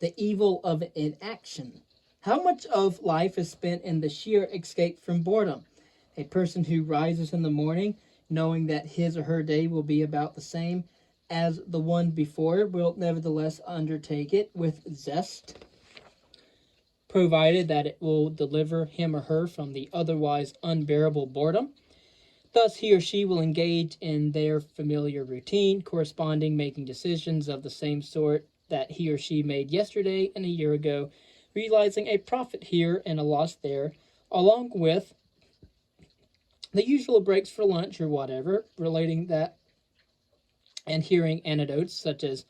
the evil of inaction. How much of life is spent in the sheer escape from boredom? A person who rises in the morning knowing that his or her day will be about the same as the one before will nevertheless undertake it with zest, provided that it will deliver him or her from the otherwise unbearable boredom. Thus, he or she will engage in their familiar routine, corresponding, making decisions of the same sort that he or she made yesterday and a year ago, realizing a profit here and a loss there, along with the usual breaks for lunch or whatever, relating that and hearing anecdotes such as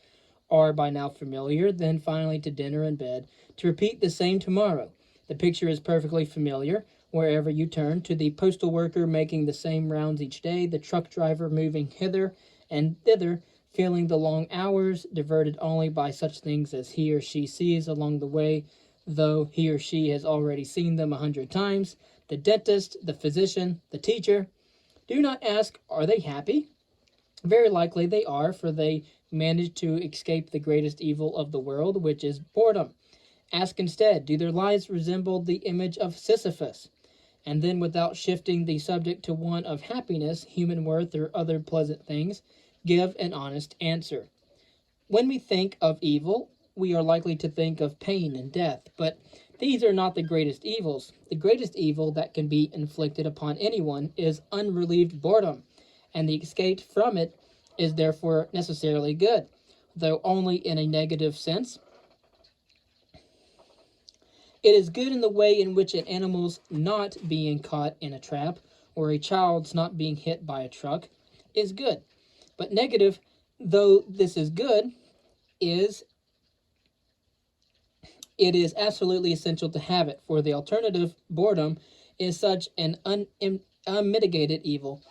are by now familiar, then finally to dinner and bed, to repeat the same tomorrow. The picture is perfectly familiar wherever you turn, to the postal worker making the same rounds each day, the truck driver moving hither and thither, feeling the long hours, diverted only by such things as he or she sees along the way, though he or she has already seen them 100 times, the dentist, the physician, the teacher. Do not ask, are they happy? Very likely they are, for they manage to escape the greatest evil of the world, which is boredom. Ask instead, do their lives resemble the image of Sisyphus? And then, without shifting the subject to one of happiness, human worth, or other pleasant things, give an honest answer. When we think of evil, we are likely to think of pain and death, but these are not the greatest evils. The greatest evil that can be inflicted upon anyone is unrelieved boredom, and the escape from it is therefore necessarily good, though only in a negative sense. It is good in the way in which an animal's not being caught in a trap or a child's not being hit by a truck is good. But negative, though this is good, it is absolutely essential to have it, for the alternative, boredom, is such an unmitigated evil.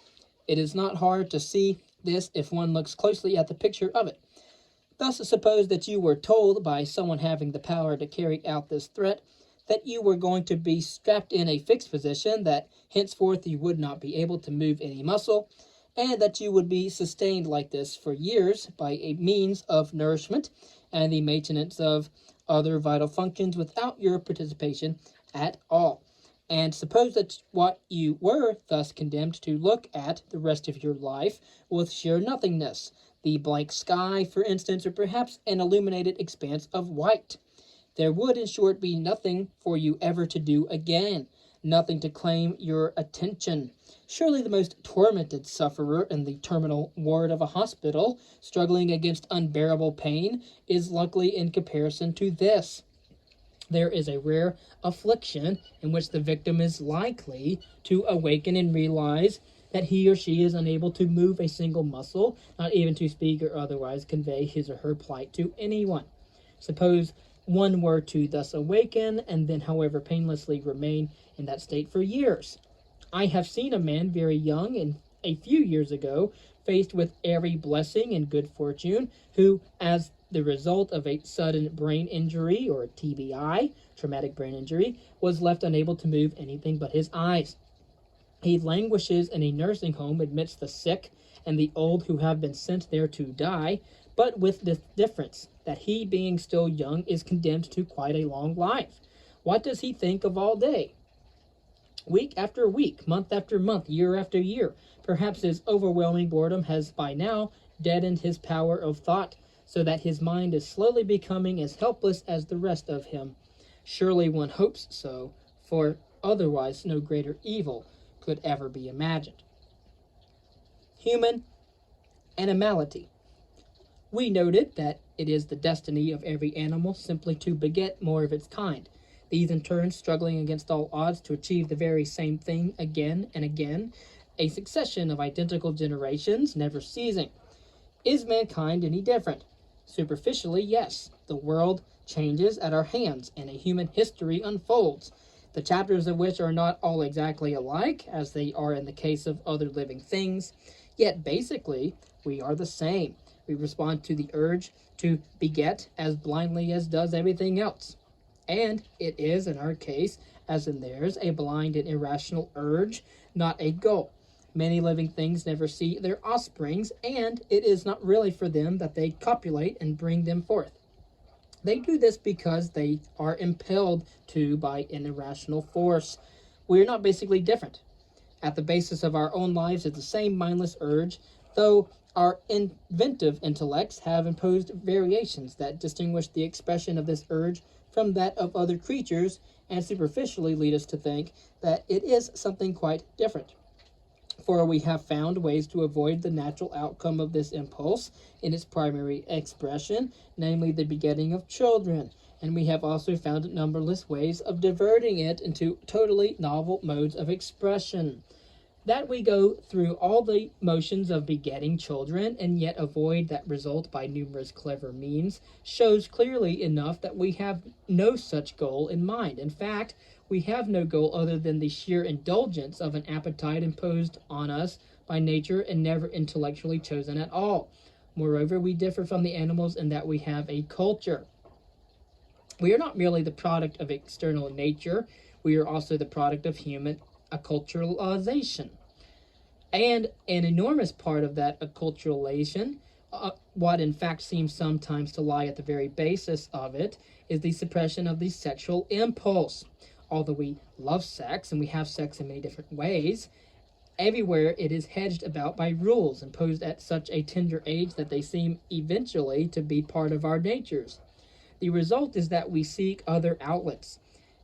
It is not hard to see this if one looks closely at the picture of it. Thus, suppose that you were told by someone having the power to carry out this threat that you were going to be strapped in a fixed position, that henceforth you would not be able to move any muscle, and that you would be sustained like this for years by a means of nourishment and the maintenance of other vital functions without your participation at all. And suppose that what you were thus condemned to look at the rest of your life with sheer nothingness, the blank sky, for instance, or perhaps an illuminated expanse of white. There would, in short, be nothing for you ever to do again, nothing to claim your attention. Surely the most tormented sufferer in the terminal ward of a hospital, struggling against unbearable pain, is luckily in comparison to this. There is a rare affliction in which the victim is likely to awaken and realize that he or she is unable to move a single muscle, not even to speak or otherwise convey his or her plight to anyone. Suppose one were to thus awaken, and then, however, painlessly remain in that state for years. I have seen a man very young and a few years ago, faced with every blessing and good fortune, who, as the result of a sudden brain injury, or TBI, traumatic brain injury, was left unable to move anything but his eyes. He languishes in a nursing home amidst the sick and the old who have been sent there to die, but with this difference, that he, being still young, is condemned to quite a long life. What does he think of all day? Week after week, month after month, year after year. Perhaps his overwhelming boredom has by now deadened his power of thought, so that his mind is slowly becoming as helpless as the rest of him. Surely one hopes so, for otherwise no greater evil could ever be imagined. Human animality. We noted that it is the destiny of every animal simply to beget more of its kind, these in turn struggling against all odds to achieve the very same thing again and again, a succession of identical generations never ceasing. Is mankind any different? Superficially, yes. The world changes at our hands, and a human history unfolds, the chapters of which are not all exactly alike, as they are in the case of other living things, yet basically we are the same. We respond to the urge to beget as blindly as does everything else. And it is, in our case, as in theirs, a blind and irrational urge, not a goal. Many living things never see their offsprings, and it is not really for them that they copulate and bring them forth. They do this because they are impelled to by an irrational force. We are not basically different. At the basis of our own lives is the same mindless urge, though our inventive intellects have imposed variations that distinguish the expression of this urge from that of other creatures and superficially lead us to think that it is something quite different. For we have found ways to avoid the natural outcome of this impulse in its primary expression, namely the begetting of children, and we have also found numberless ways of diverting it into totally novel modes of expression. That we go through all the motions of begetting children and yet avoid that result by numerous clever means shows clearly enough that we have no such goal in mind. In fact, we have no goal other than the sheer indulgence of an appetite imposed on us by nature and never intellectually chosen at all. Moreover, we differ from the animals in that we have a culture. We are not merely the product of external nature, we are also the product of human acculturalization. And an enormous part of that acculturalization, what in fact seems sometimes to lie at the very basis of it, is the suppression of the sexual impulse. Although we love sex and we have sex in many different ways, everywhere it is hedged about by rules imposed at such a tender age that they seem eventually to be part of our natures. The result is that we seek other outlets,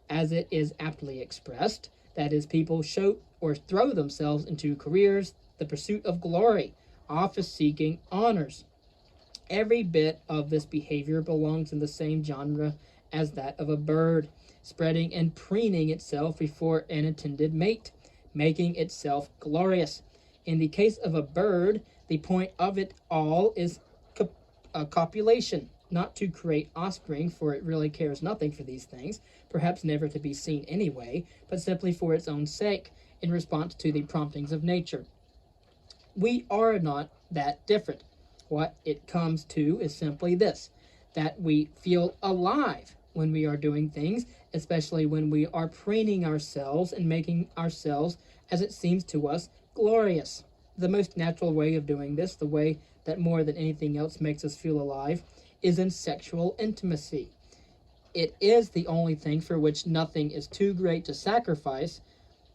as it is aptly expressed, that is, people show or throw themselves into careers, the pursuit of glory, office seeking, honors. Every bit of this behavior belongs in the same genre as that of a bird, spreading and preening itself before an intended mate, making itself glorious. In the case of a bird, the point of it all is copulation, not to create offspring, for it really cares nothing for these things, perhaps never to be seen anyway, but simply for its own sake, in response to the promptings of nature. We are not that different. What it comes to is simply this, that we feel alive when we are doing things, especially when we are preening ourselves and making ourselves, as it seems to us, glorious. The most natural way of doing this, the way that more than anything else makes us feel alive, is in sexual intimacy. It is the only thing for which nothing is too great to sacrifice.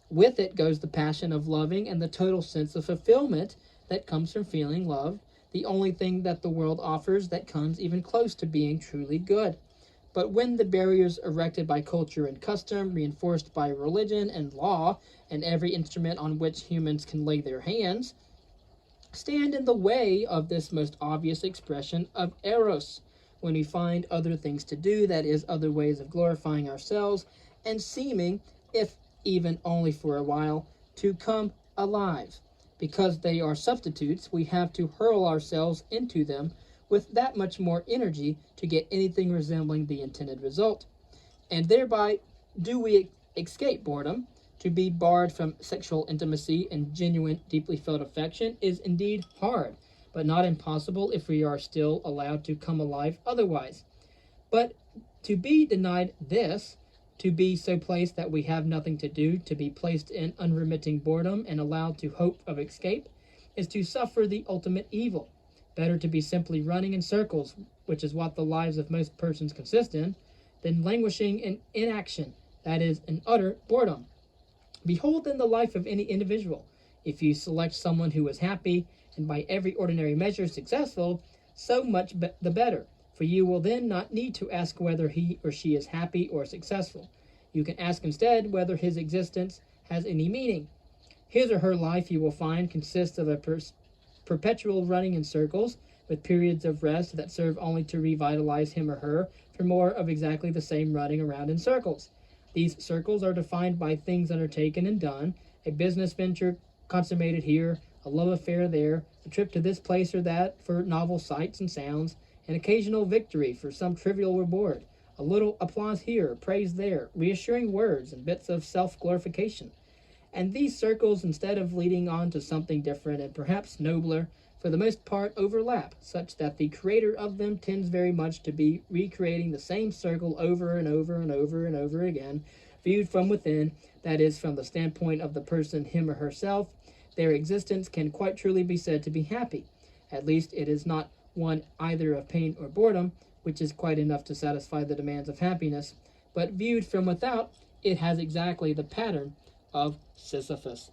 With it goes the passion of loving and the total sense of fulfillment that comes from feeling love, the only thing that the world offers that comes even close to being truly good. But when the barriers erected by culture and custom, reinforced by religion and law, and every instrument on which humans can lay their hands, stand in the way of this most obvious expression of eros, when we find other things to do, that is, other ways of glorifying ourselves, and seeming, if even only for a while, to come alive. Because they are substitutes, we have to hurl ourselves into them with that much more energy to get anything resembling the intended result. And thereby do we escape boredom. To be barred from sexual intimacy and genuine, deeply felt affection is indeed hard, but not impossible if we are still allowed to come alive otherwise. But to be denied this, to be so placed that we have nothing to do, to be placed in unremitting boredom and allowed to hope of escape, is to suffer the ultimate evil. Better to be simply running in circles, which is what the lives of most persons consist in, than languishing in inaction, that is, in utter boredom. Behold then the life of any individual. If you select someone who is happy, and by every ordinary measure successful, so much the better, for you will then not need to ask whether he or she is happy or successful. You can ask instead whether his existence has any meaning. His or her life, you will find, consists of a perpetual running in circles, with periods of rest that serve only to revitalize him or her for more of exactly the same running around in circles. These circles are defined by things undertaken and done, a business venture consummated here, a love affair there, a trip to this place or that for novel sights and sounds, an occasional victory for some trivial reward, a little applause here, praise there, reassuring words and bits of self-glorification. And these circles, instead of leading on to something different and perhaps nobler, for the most part overlap, such that the creator of them tends very much to be recreating the same circle over and over and over and over again, viewed from within, that is, from the standpoint of the person, him or herself. Their existence can quite truly be said to be happy. At least it is not one either of pain or boredom, which is quite enough to satisfy the demands of happiness, but viewed from without, it has exactly the pattern of Sisyphus.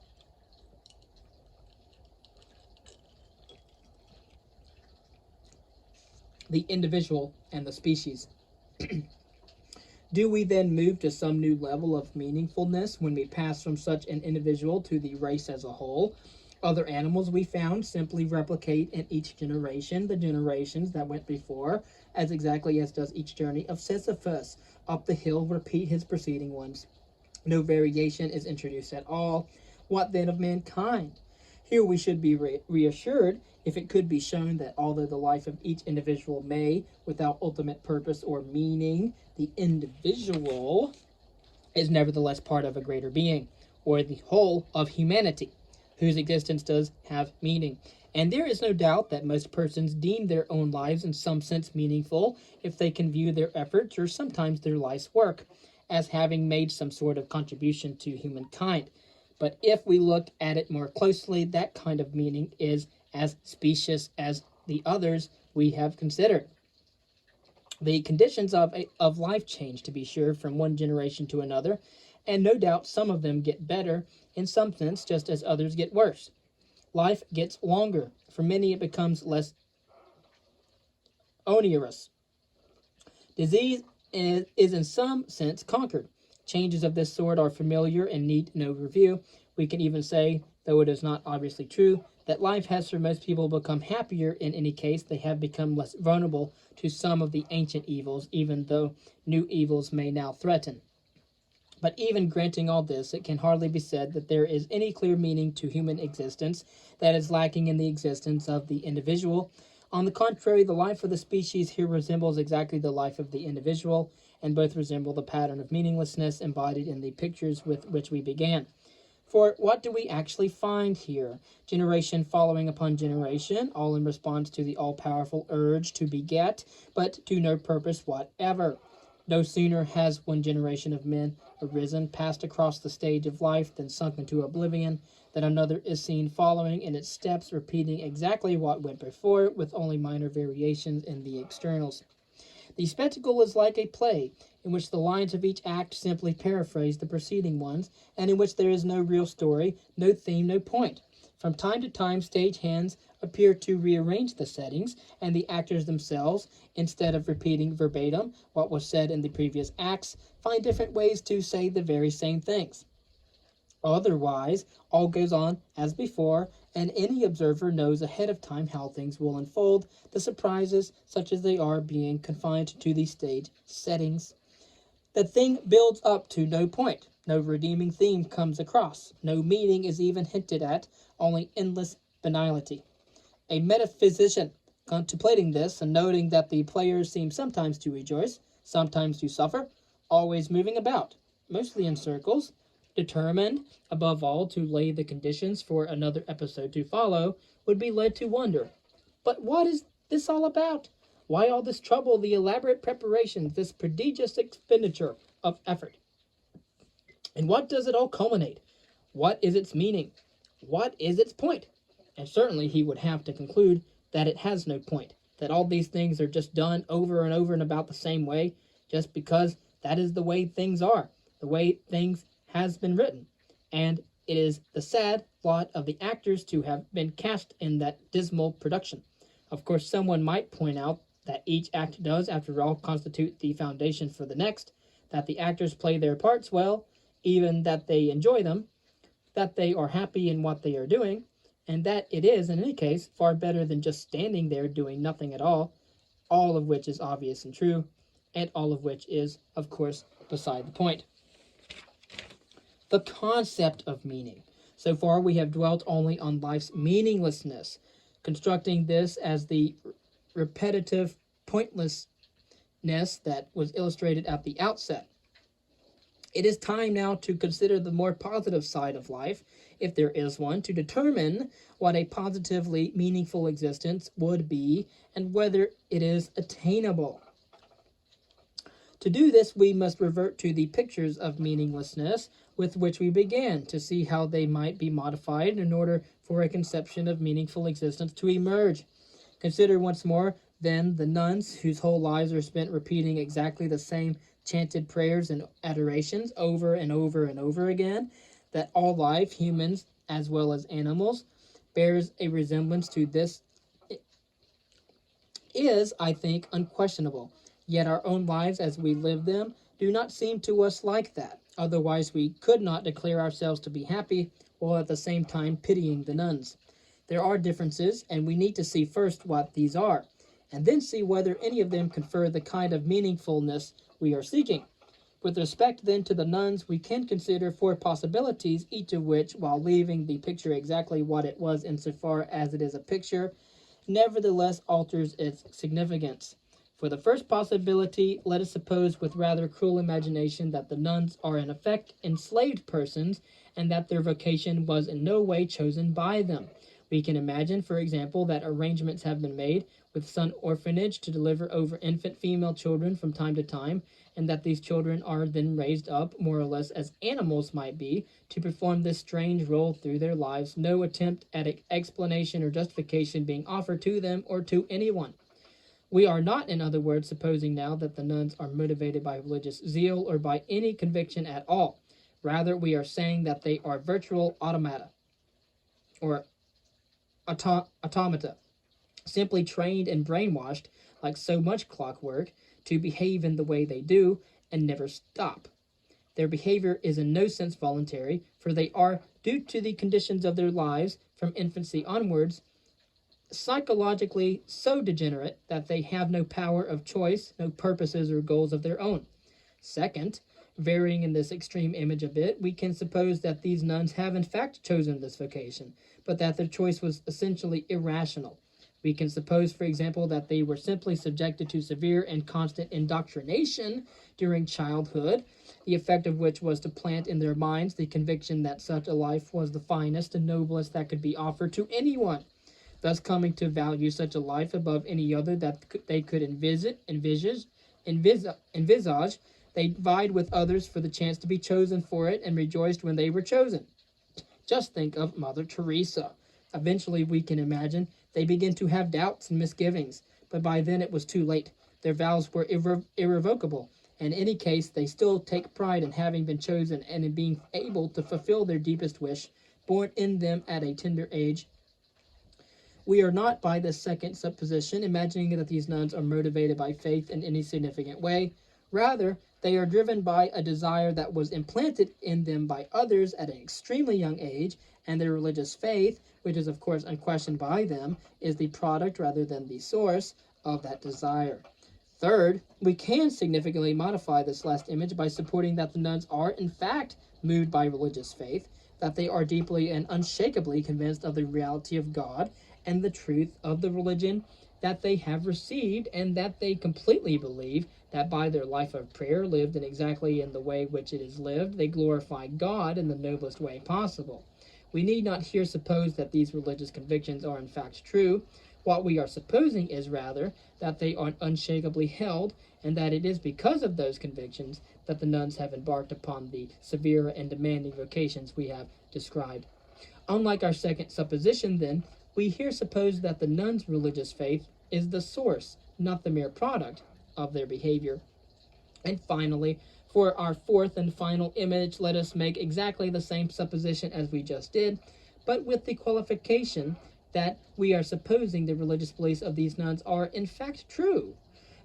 The individual and the species. Do we then move to some new level of meaningfulness when we pass from such an individual to the race as a whole? Other animals we found simply replicate in each generation the generations that went before, as exactly as does each journey of Sisyphus. Up the hill repeat his preceding ones. No variation is introduced at all. What then of mankind? Here we should be reassured if it could be shown that although the life of each individual may, without ultimate purpose or meaning, the individual is nevertheless part of a greater being, or the whole of humanity, whose existence does have meaning. And there is no doubt that most persons deem their own lives in some sense meaningful if they can view their efforts, or sometimes their life's work, as having made some sort of contribution to humankind. But if we look at it more closely, that kind of meaning is as specious as the others we have considered. The conditions of life change, to be sure, from one generation to another, and no doubt some of them get better in some sense, just as others get worse. Life gets longer. For many, it becomes less onerous. Disease is in some sense conquered. Changes of this sort are familiar and need no review. We can even say, though it is not obviously true, that life has for most people become happier. In any case, they have become less vulnerable to some of the ancient evils, even though new evils may now threaten. But even granting all this, it can hardly be said that there is any clear meaning to human existence that is lacking in the existence of the individual. On the contrary, the life of the species here resembles exactly the life of the individual, and both resemble the pattern of meaninglessness embodied in the pictures with which we began. For what do we actually find here? Generation following upon generation, all in response to the all-powerful urge to beget, but to no purpose whatever. No sooner has one generation of men arisen, passed across the stage of life, then sunk into oblivion, that another is seen following in its steps, repeating exactly what went before, with only minor variations in the externals. The spectacle is like a play, in which the lines of each act simply paraphrase the preceding ones, and in which there is no real story, no theme, no point. From time to time, stage hands appear to rearrange the settings, and the actors themselves, instead of repeating verbatim what was said in the previous acts, find different ways to say the very same things. Otherwise, all goes on as before, and any observer knows ahead of time how things will unfold, the surprises, such as they are, being confined to the stage settings. The thing builds up to no point. No redeeming theme comes across. No meaning is even hinted at, only endless banality. A metaphysician, contemplating this and noting that the players seem sometimes to rejoice, sometimes to suffer, always moving about, mostly in circles, determined, above all, to lay the conditions for another episode to follow, would be led to wonder, but what is this all about? Why all this trouble, the elaborate preparations, this prodigious expenditure of effort? And what does it all culminate? What is its meaning? What is its point? And certainly he would have to conclude that it has no point, that all these things are just done over and over in about the same way, just because that is the way things are, the way things has been written, and it is the sad lot of the actors to have been cast in that dismal production. Of course, someone might point out that each act does, after all, constitute the foundation for the next, that the actors play their parts well, even that they enjoy them, that they are happy in what they are doing, and that it is, in any case, far better than just standing there doing nothing at all of which is obvious and true, and all of which is, of course, beside the point. The concept of meaning. So far, we have dwelt only on life's meaninglessness, constructing this as the repetitive pointlessness that was illustrated at the outset. It is time now to consider the more positive side of life, if there is one, to determine what a positively meaningful existence would be and whether it is attainable. To do this, we must revert to the pictures of meaninglessness with which we began, to see how they might be modified in order for a conception of meaningful existence to emerge. Consider once more Then the nuns, whose whole lives are spent repeating exactly the same chanted prayers and adorations over and over and over again, that all life, humans as well as animals, bears a resemblance to this is, I think, unquestionable. Yet our own lives as we live them do not seem to us like that. Otherwise, we could not declare ourselves to be happy while at the same time pitying the nuns. There are differences, and we need to see first what these are, and then see whether any of them confer the kind of meaningfulness we are seeking. With respect then to the nuns, we can consider four possibilities, each of which, while leaving the picture exactly what it was insofar as it is a picture, nevertheless alters its significance. For the first possibility, let us suppose with rather cruel imagination that the nuns are in effect enslaved persons, and that their vocation was in no way chosen by them. We can imagine, for example, that arrangements have been made with some orphanage to deliver over infant female children from time to time, and that these children are then raised up, more or less as animals might be, to perform this strange role through their lives, no attempt at explanation or justification being offered to them or to anyone. We are not, in other words, supposing now that the nuns are motivated by religious zeal or by any conviction at all. Rather, we are saying that they are virtual automata, or automata, simply trained and brainwashed, like so much clockwork, to behave in the way they do and never stop. Their behavior is in no sense voluntary, for they are, due to the conditions of their lives from infancy onwards, psychologically so degenerate that they have no power of choice, no purposes or goals of their own. Second, varying in this extreme image a bit, we can suppose that these nuns have in fact chosen this vocation, but that their choice was essentially irrational. We can suppose, for example, that they were simply subjected to severe and constant indoctrination during childhood, the effect of which was to plant in their minds the conviction that such a life was the finest and noblest that could be offered to anyone, thus coming to value such a life above any other that they could envisage. They vied with others for the chance to be chosen for it and rejoiced when they were chosen. Just think of Mother Teresa. Eventually, we can imagine, they begin to have doubts and misgivings, but by then it was too late. Their vows were irrevocable. In any case, they still take pride in having been chosen and in being able to fulfill their deepest wish, born in them at a tender age. We are not, by this second supposition, imagining that these nuns are motivated by faith in any significant way. Rather, they are driven by a desire that was implanted in them by others at an extremely young age, and their religious faith, which is of course unquestioned by them, is the product rather than the source of that desire. Third, we can significantly modify this last image by supporting that the nuns are in fact moved by religious faith, that they are deeply and unshakably convinced of the reality of God and the truth of the religion that they have received, and that they completely believe that by their life of prayer, lived in exactly in the way which it is lived, they glorify God in the noblest way possible. We need not here suppose that these religious convictions are in fact true. What we are supposing is rather that they are unshakably held, and that it is because of those convictions that the nuns have embarked upon the severe and demanding vocations we have described. Unlike our second supposition, then, we here suppose that the nuns' religious faith is the source, not the mere product, of their behavior. And finally, for our fourth and final image, let us make exactly the same supposition as we just did, but with the qualification that we are supposing the religious beliefs of these nuns are in fact true.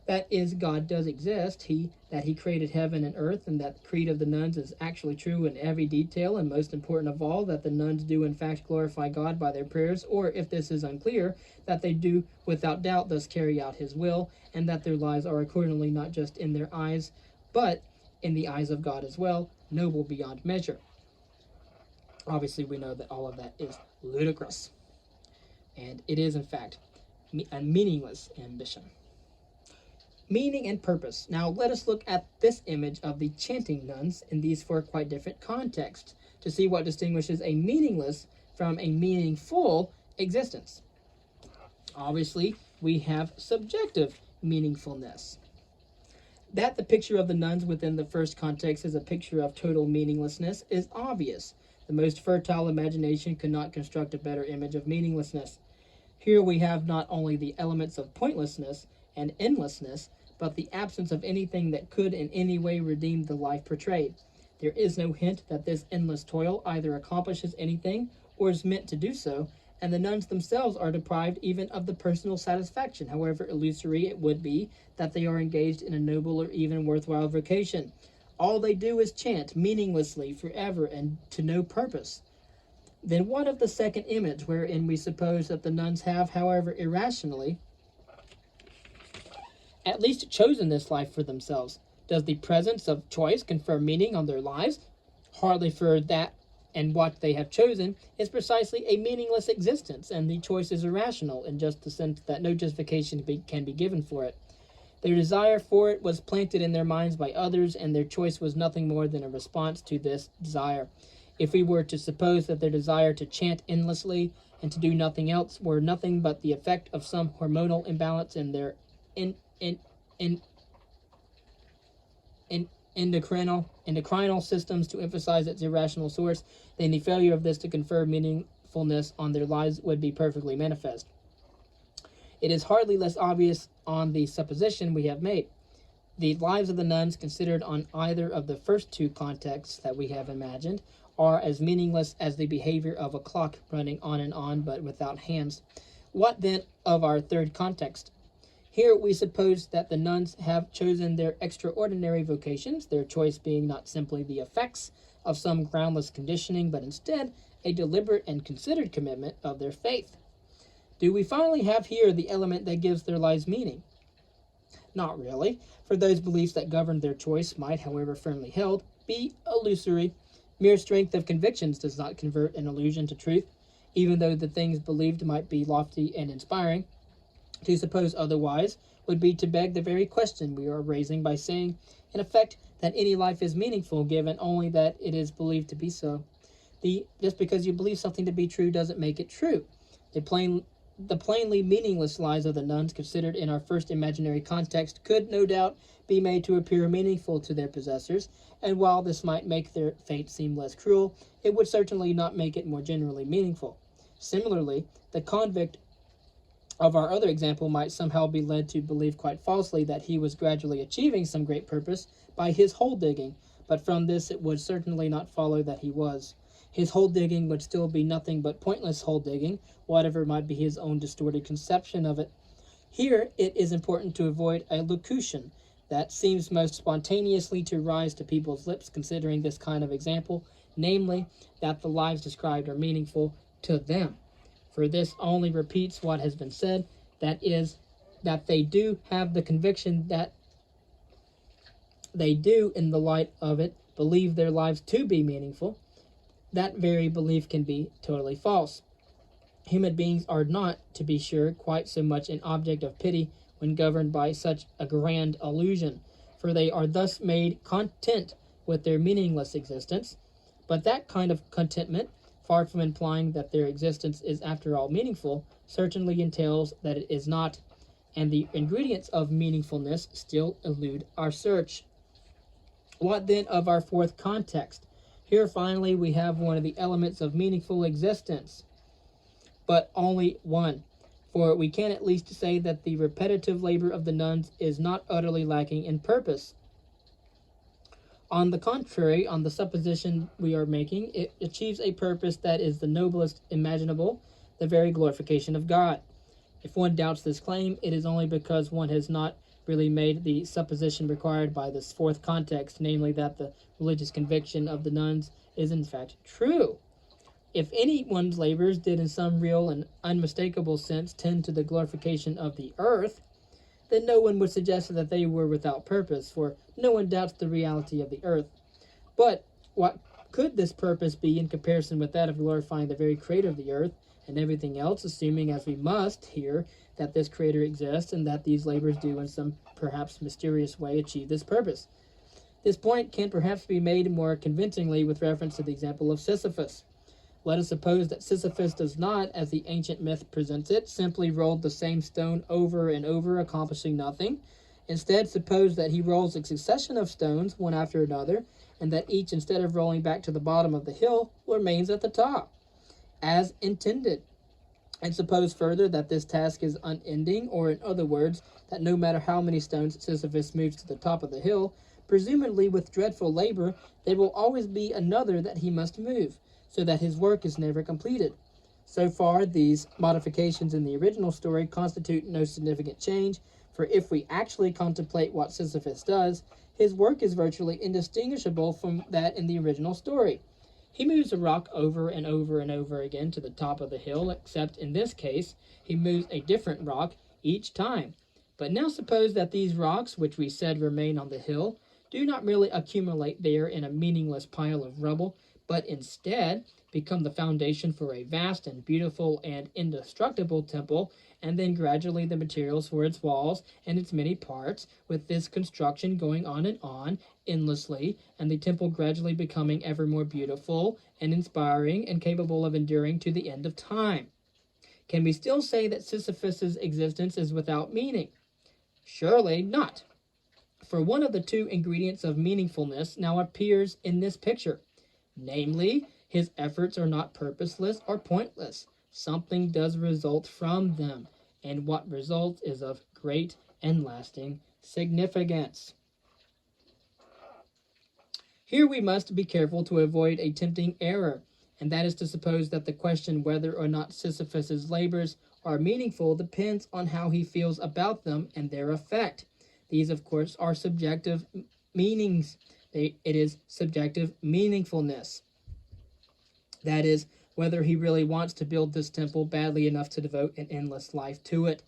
That is, God does exist, that he created heaven and earth, and that the creed of the nuns is actually true in every detail, and most important of all, that the nuns do in fact glorify God by their prayers, or if this is unclear, that they do without doubt thus carry out his will, and that their lives are accordingly not just in their eyes, but in the eyes of God as well, noble beyond measure. Obviously, we know that all of that is ludicrous, and it is in fact a meaningless ambition. Meaning and purpose. Now let us look at this image of the chanting nuns in these four quite different contexts to see what distinguishes a meaningless from a meaningful existence. Obviously, we have subjective meaningfulness. That the picture of the nuns within the first context is a picture of total meaninglessness is obvious. The most fertile imagination could not construct a better image of meaninglessness. Here we have not only the elements of pointlessness and endlessness, but the absence of anything that could in any way redeem the life portrayed. There is no hint that this endless toil either accomplishes anything or is meant to do so, and the nuns themselves are deprived even of the personal satisfaction, however illusory it would be, that they are engaged in a noble or even worthwhile vocation. All they do is chant meaninglessly forever and to no purpose. Then what of the second image, wherein we suppose that the nuns have, however irrationally, at least chosen this life for themselves? Does the presence of choice confer meaning on their lives? Hardly, for that and what they have chosen is precisely a meaningless existence, and the choice is irrational in just the sense that no justification can be given for it. Their desire for it was planted in their minds by others, and their choice was nothing more than a response to this desire. If we were to suppose that their desire to chant endlessly and to do nothing else were nothing but the effect of some hormonal imbalance in their in endocrinal systems to emphasize its irrational source, then the failure of this to confer meaningfulness on their lives would be perfectly manifest. It is hardly less obvious on the supposition we have made. The lives of the nuns, considered on either of the first two contexts that we have imagined, are as meaningless as the behavior of a clock running on and on but without hands. What then of our third context? Here we suppose that the nuns have chosen their extraordinary vocations, their choice being not simply the effects of some groundless conditioning, but instead a deliberate and considered commitment of their faith. Do we finally have here the element that gives their lives meaning? Not really, for those beliefs that govern their choice might, however firmly held, be illusory. Mere strength of convictions does not convert an illusion to truth, even though the things believed might be lofty and inspiring. To suppose otherwise would be to beg the very question we are raising by saying, in effect, that any life is meaningful given only that it is believed to be so. Just because you believe something to be true doesn't make it true. The plainly meaningless lives of the nuns considered in our first imaginary context could no doubt be made to appear meaningful to their possessors, and while this might make their fate seem less cruel, it would certainly not make it more generally meaningful. Similarly, the convict of our other example might somehow be led to believe quite falsely that he was gradually achieving some great purpose by his hole digging, but from this it would certainly not follow that he was. His hole digging would still be nothing but pointless hole digging, whatever might be his own distorted conception of it. Here it is important to avoid a locution that seems most spontaneously to rise to people's lips considering this kind of example, namely, that the lives described are meaningful to them. For this only repeats what has been said, that is, that they do have the conviction that they do, in the light of it, believe their lives to be meaningful. That very belief can be totally false. Human beings are not, to be sure, quite so much an object of pity when governed by such a grand illusion, for they are thus made content with their meaningless existence. But that kind of contentment, far from implying that their existence is after all meaningful, certainly entails that it is not, and the ingredients of meaningfulness still elude our search. What then of our fourth context? Here finally we have one of the elements of meaningful existence, but only one, for we can at least say that the repetitive labor of the nuns is not utterly lacking in purpose. On the contrary, on the supposition we are making, it achieves a purpose that is the noblest imaginable, the very glorification of God. If one doubts this claim, it is only because one has not really made the supposition required by this fourth context, namely that the religious conviction of the nuns is in fact true. If anyone's labors did in some real and unmistakable sense tend to the glorification of the earth, then no one would suggest that they were without purpose, for no one doubts the reality of the earth. But what could this purpose be in comparison with that of glorifying the very creator of the earth and everything else, assuming, as we must here, that this creator exists and that these labors do in some perhaps mysterious way achieve this purpose? This point can perhaps be made more convincingly with reference to the example of Sisyphus. Let us suppose that Sisyphus does not, as the ancient myth presents it, simply roll the same stone over and over, accomplishing nothing. Instead, suppose that he rolls a succession of stones, one after another, and that each, instead of rolling back to the bottom of the hill, remains at the top, as intended. And suppose further that this task is unending, or in other words, that no matter how many stones Sisyphus moves to the top of the hill, presumably with dreadful labor, there will always be another that he must move, so that his work is never completed. So far, these modifications in the original story constitute no significant change, for if we actually contemplate what Sisyphus does, his work is virtually indistinguishable from that in the original story. He moves a rock over and over and over again to the top of the hill, except in this case, he moves a different rock each time. But now suppose that these rocks, which we said remain on the hill, do not merely accumulate there in a meaningless pile of rubble, but instead become the foundation for a vast and beautiful and indestructible temple, and then gradually the materials for its walls and its many parts, with this construction going on endlessly, and the temple gradually becoming ever more beautiful and inspiring and capable of enduring to the end of time. Can we still say that Sisyphus's existence is without meaning? Surely not. For one of the two ingredients of meaningfulness now appears in this picture. Namely, his efforts are not purposeless or pointless. Something does result from them, and what results is of great and lasting significance. Here we must be careful to avoid a tempting error, and that is to suppose that the question whether or not Sisyphus's labors are meaningful depends on how he feels about them and their effect. These, of course, are subjective meanings. It is subjective meaningfulness. That is, whether he really wants to build this temple badly enough to devote an endless life to it.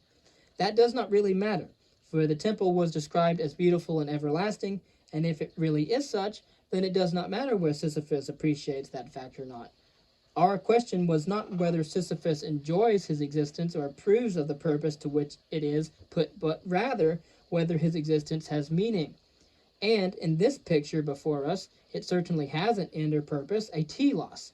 That does not really matter, for the temple was described as beautiful and everlasting, and if it really is such, then it does not matter whether Sisyphus appreciates that fact or not. Our question was not whether Sisyphus enjoys his existence or approves of the purpose to which it is put, but rather whether his existence has meaning. And in this picture before us, it certainly has an end or purpose, a telos.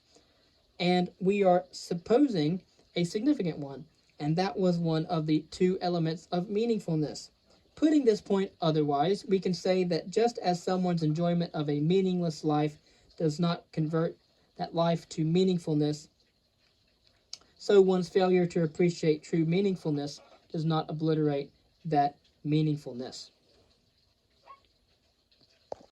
And we are supposing a significant one, and that was one of the two elements of meaningfulness. Putting this point otherwise, we can say that just as someone's enjoyment of a meaningless life does not convert that life to meaningfulness, so one's failure to appreciate true meaningfulness does not obliterate that meaningfulness.